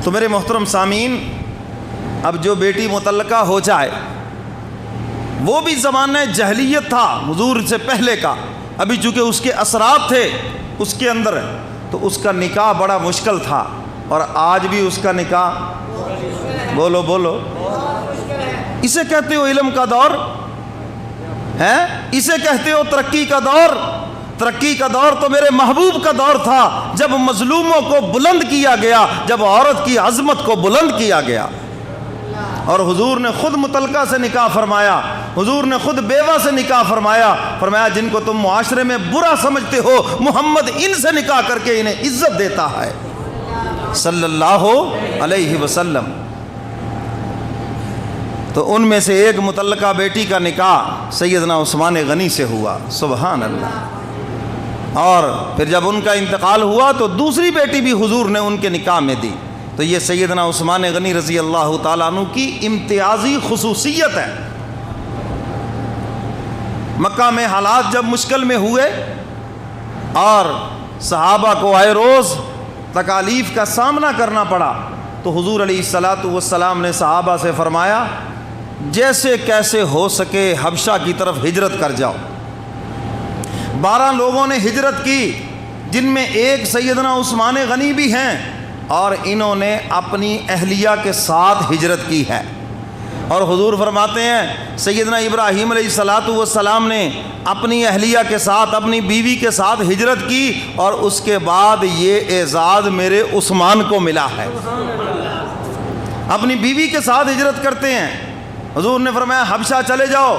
تو میرے محترم سامعین، اب جو بیٹی مطلقہ ہو جائے، وہ بھی زمانہ جہلیت تھا حضور سے پہلے کا، ابھی چونکہ اس کے اثرات تھے اس کے اندر، تو اس کا نکاح بڑا مشکل تھا، اور آج بھی اس کا نکاح بولو بولو اسے کہتے ہو علم کا دور ہے، اسے کہتے ہو ترقی کا دور۔ ترقی کا دور تو میرے محبوب کا دور تھا، جب مظلوموں کو بلند کیا گیا، جب عورت کی عظمت کو بلند کیا گیا، اور حضور نے خود مطلقہ سے نکاح فرمایا، حضور نے خود بیوہ سے نکاح فرمایا، فرمایا جن کو تم معاشرے میں برا سمجھتے ہو، محمد ان سے نکاح کر کے انہیں عزت دیتا ہے صلی اللہ علیہ وسلم۔ تو ان میں سے ایک مطلقہ بیٹی کا نکاح سیدنا عثمان غنی سے ہوا، سبحان اللہ، اور پھر جب ان کا انتقال ہوا تو دوسری بیٹی بھی حضور نے ان کے نکاح میں دی۔ تو یہ سیدنا عثمان غنی رضی اللہ تعالیٰ عنہ کی امتیازی خصوصیت ہے۔ مکہ میں حالات جب مشکل میں ہوئے اور صحابہ کو آئے روز تکالیف کا سامنا کرنا پڑا، تو حضور علیہ الصلاۃ والسلام نے صحابہ سے فرمایا جیسے کیسے ہو سکے حبشہ کی طرف ہجرت کر جاؤ۔ 12 لوگوں نے ہجرت کی، جن میں ایک سیدنا عثمان غنی بھی ہیں، اور انہوں نے اپنی اہلیہ کے ساتھ ہجرت کی ہے۔ اور حضور فرماتے ہیں سیدنا ابراہیم علیہ الصلاۃ والسلام نے اپنی اہلیہ کے ساتھ، اپنی بیوی کے ساتھ ہجرت کی، اور اس کے بعد یہ اعزاز میرے عثمان کو ملا ہے۔ اپنی بیوی کے ساتھ ہجرت کرتے ہیں۔ حضور نے فرمایا حبشہ چلے جاؤ،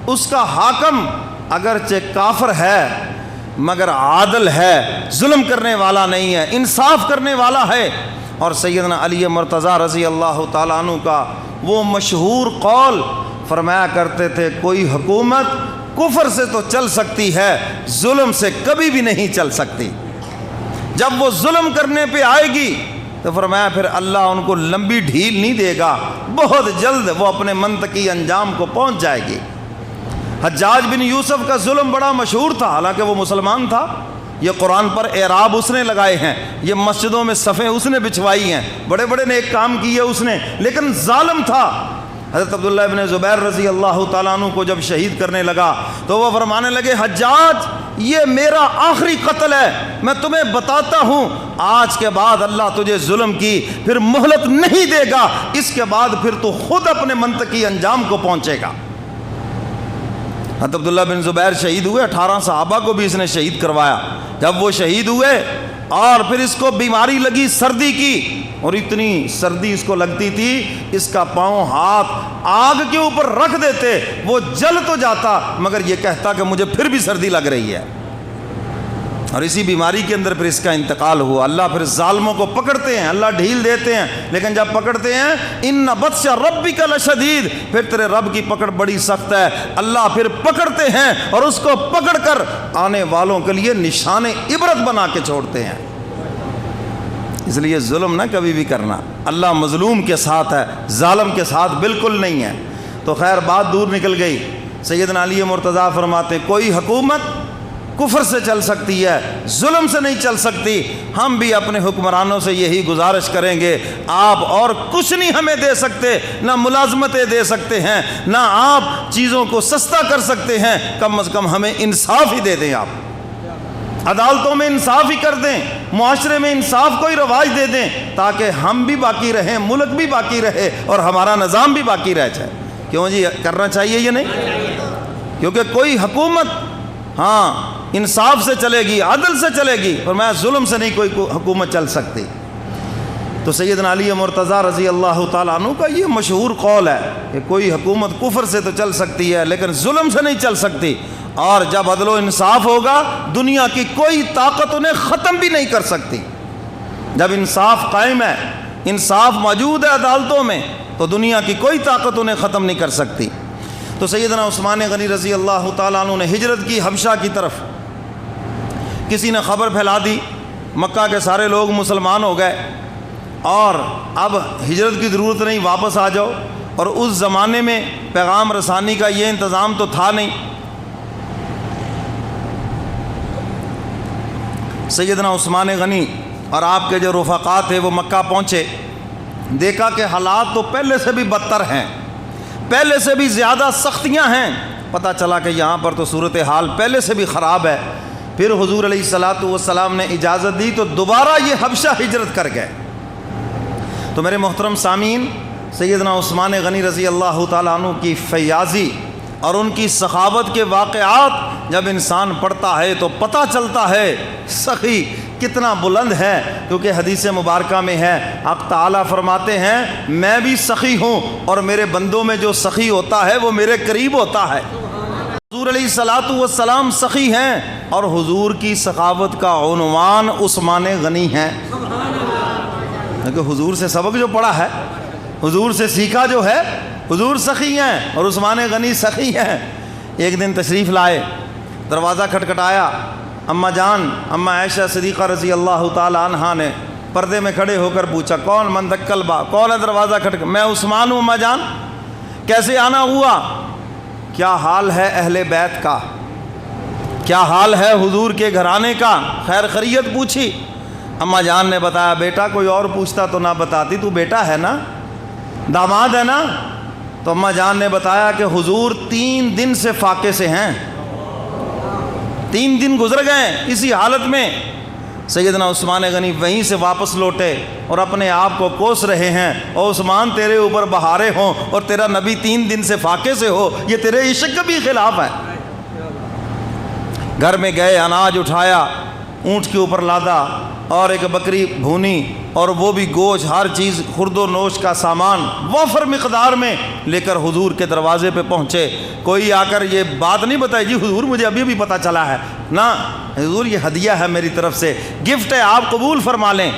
اس کا حاکم اگرچہ کافر ہے مگر عادل ہے، ظلم کرنے والا نہیں ہے، انصاف کرنے والا ہے۔ اور سیدنا علی مرتضیٰ رضی اللہ تعالیٰ عنہ کا وہ مشہور قول فرمایا کرتے تھے، کوئی حکومت کفر سے تو چل سکتی ہے، ظلم سے کبھی بھی نہیں چل سکتی۔ جب وہ ظلم کرنے پہ آئے گی تو فرمایا پھر اللہ ان کو لمبی ڈھیل نہیں دے گا، بہت جلد وہ اپنے منطقی انجام کو پہنچ جائے گی۔ حجاج بن یوسف کا ظلم بڑا مشہور تھا، حالانکہ وہ مسلمان تھا، یہ قرآن پر اعراب اس نے لگائے ہیں، یہ مسجدوں میں صفیں اس نے بچھوائی ہیں، بڑے بڑے نیک کام کیے اس نے، لیکن ظالم تھا۔ حضرت عبداللہ بن زبیر رضی اللہ تعالیٰ عنہ کو جب شہید کرنے لگا تو وہ فرمانے لگے حجاج یہ میرا آخری قتل ہے، میں تمہیں بتاتا ہوں آج کے بعد اللہ تجھے ظلم کی پھر مہلت نہیں دے گا، اس کے بعد پھر تو خود اپنے منطقی انجام کو پہنچے گا۔ حضرت عبداللہ بن زبیر شہید ہوئے، 18 صحابہ کو بھی اس نے شہید کروایا۔ جب وہ شہید ہوئے اور پھر اس کو بیماری لگی سردی کی، اور اتنی سردی اس کو لگتی تھی اس کا پاؤں ہاتھ آگ کے اوپر رکھ دیتے وہ جل تو جاتا، مگر یہ کہتا کہ مجھے پھر بھی سردی لگ رہی ہے، اور اسی بیماری کے اندر پھر اس کا انتقال ہوا۔ اللہ پھر ظالموں کو پکڑتے ہیں، اللہ ڈھیل دیتے ہیں، لیکن جب پکڑتے ہیں ان بطش ربک لشدید، پھر تیرے رب کی پکڑ بڑی سخت ہے، اللہ پھر پکڑتے ہیں اور اس کو پکڑ کر آنے والوں کے لیے نشان عبرت بنا کے چھوڑتے ہیں۔ اس لیے ظلم نہ کبھی بھی کرنا، اللہ مظلوم کے ساتھ ہے، ظالم کے ساتھ بالکل نہیں ہے۔ تو خیر بات دور نکل گئی۔ سیدنا علی مرتضیٰ فرماتے کوئی حکومت کفر سے چل سکتی ہے، ظلم سے نہیں چل سکتی۔ ہم بھی اپنے حکمرانوں سے یہی گزارش کریں گے، آپ اور کچھ نہیں ہمیں دے سکتے، نہ ملازمتیں دے سکتے ہیں، نہ آپ چیزوں کو سستا کر سکتے ہیں، کم از کم ہمیں انصاف ہی دے دیں، آپ عدالتوں میں انصاف ہی کر دیں، معاشرے میں انصاف کو ہی رواج دے دیں، تاکہ ہم بھی باقی رہیں، ملک بھی باقی رہے اور ہمارا نظام بھی باقی رہ جائے۔ کیوں جی کرنا چاہیے یہ نہیں؟ کیونکہ کوئی حکومت انصاف سے چلے گی، عدل سے چلے گی، اور میں ظلم سے نہیں کوئی حکومت چل سکتی۔ تو سیدنا علی مرتضیٰ رضی اللہ تعالیٰ عنہ کا یہ مشہور قول ہے کہ کوئی حکومت کفر سے تو چل سکتی ہے لیکن ظلم سے نہیں چل سکتی، اور جب عدل و انصاف ہوگا دنیا کی کوئی طاقت انہیں ختم بھی نہیں کر سکتی۔ جب انصاف قائم ہے، انصاف موجود ہے عدالتوں میں، تو دنیا کی کوئی طاقت انہیں ختم نہیں کر سکتی۔ تو سیدنا عثمان غنی رضی اللہ تعالیٰ عنہ نے ہجرت کی حبشہ کی طرف۔ کسی نے خبر پھیلا دی، مکہ کے سارے لوگ مسلمان ہو گئے اور اب ہجرت کی ضرورت نہیں، واپس آ جاؤ۔ اور اس زمانے میں پیغام رسانی کا یہ انتظام تو تھا نہیں۔ سیدنا عثمان غنی اور آپ کے جو رفقا تھے وہ مکہ پہنچے، دیکھا کہ حالات تو پہلے سے بھی بدتر ہیں، پہلے سے بھی زیادہ سختیاں ہیں، پتہ چلا کہ یہاں پر تو صورتحال پہلے سے بھی خراب ہے۔ پھر حضور علیہ الصلاۃ والسلام نے اجازت دی تو دوبارہ یہ حبشہ ہجرت کر گئے۔ تو میرے محترم سامعین، سیدنا عثمان غنی رضی اللہ تعالیٰ عنہ کی فیاضی اور ان کی سخاوت کے واقعات جب انسان پڑھتا ہے تو پتہ چلتا ہے سخی کتنا بلند ہے، کیونکہ حدیث مبارکہ میں ہے حق تعالیٰ فرماتے ہیں میں بھی سخی ہوں اور میرے بندوں میں جو سخی ہوتا ہے وہ میرے قریب ہوتا ہے۔ حضور علیہ الصلاۃ والسلام سخی ہیں اور حضور کی سخاوت کا عنوان عثمان غنی ہے، کیونکہ حضور سے سبق جو پڑھا ہے، حضور سے سیکھا جو ہے، حضور سخی ہیں اور عثمان غنی سخی ہیں۔ ایک دن تشریف لائے، دروازہ کھٹکھٹایا، اماں جان اماں عائشہ صدیقہ رضی اللہ تعالی عنہا نے پردے میں کھڑے ہو کر پوچھا کون من دکل با، کون ہے دروازہ کھٹک؟ میں عثمان ہوں اماں جان، کیسے آنا ہوا؟ کیا حال ہے اہل بیت کا، کیا حال ہے حضور کے گھرانے کا، خیر خیریت پوچھی۔ اماں جان نے بتایا بیٹا کوئی اور پوچھتا تو نہ بتاتی، تو بیٹا ہے نا، داماد ہے نا؟ تو اماں جان نے بتایا کہ حضور 3 دن سے فاقے سے ہیں، 3 دن گزر گئے اسی حالت میں۔ سیدنا عثمان غنی وہیں سے واپس لوٹے اور اپنے آپ کو کوس رہے ہیں، اور عثمان تیرے اوپر بہارے ہوں اور تیرا نبی 3 دن سے فاقے سے ہو، یہ تیرے عشق کے بھی خلاف ہے۔ گھر میں گئے، اناج اٹھایا، اونٹ کے اوپر لادا اور ایک بکری بھونی اور وہ بھی گوشت، ہر چیز خرد و نوش کا سامان وافر مقدار میں لے کر حضور کے دروازے پہ پہنچے۔ کوئی آ کر یہ بات نہیں بتائی جی حضور مجھے ابھی بھی پتہ چلا ہے، نہ حضور یہ ہدیہ ہے میری طرف سے، گفٹ ہے، آپ قبول فرما لیں۔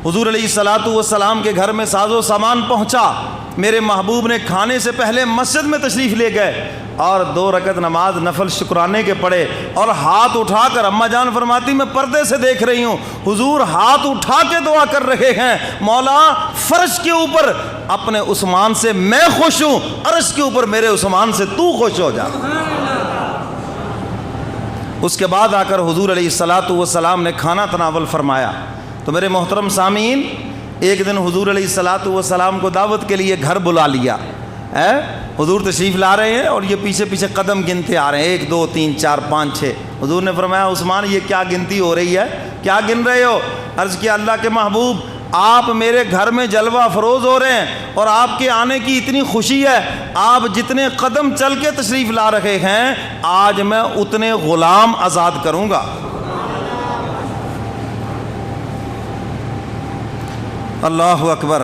حضور علیہ الصلاۃ والسلام کے گھر میں ساز و سامان پہنچا، میرے محبوب نے کھانے سے پہلے مسجد میں تشریف لے گئے اور 2 رکعت نماز نفل شکرانے کے پڑھے، اور ہاتھ اٹھا کر اماں جان فرماتی میں پردے سے دیکھ رہی ہوں حضور ہاتھ اٹھا کے دعا کر رہے ہیں مولا فرش کے اوپر اپنے عثمان سے میں خوش ہوں، عرش کے اوپر میرے عثمان سے تو خوش ہو جا۔ اس کے بعد آ کر حضور علیہ الصلاۃ والسلام نے کھانا تناول فرمایا۔ تو میرے محترم سامعین، ایک دن حضور علیہ الصلاۃ والسلام کو دعوت کے لیے گھر بلا لیا، حضور تشریف لا رہے ہیں اور یہ پیچھے پیچھے قدم گنتے آ رہے ہیں، 1 2 3 4 5 6۔ حضور نے فرمایا عثمان یہ کیا گنتی ہو رہی ہے، کیا گن رہے ہو؟ عرض کیا اللہ کے محبوب آپ میرے گھر میں جلوہ افروز ہو رہے ہیں اور آپ کے آنے کی اتنی خوشی ہے، آپ جتنے قدم چل کے تشریف لا رہے ہیں آج میں اتنے غلام آزاد کروں گا۔ اللہ اکبر۔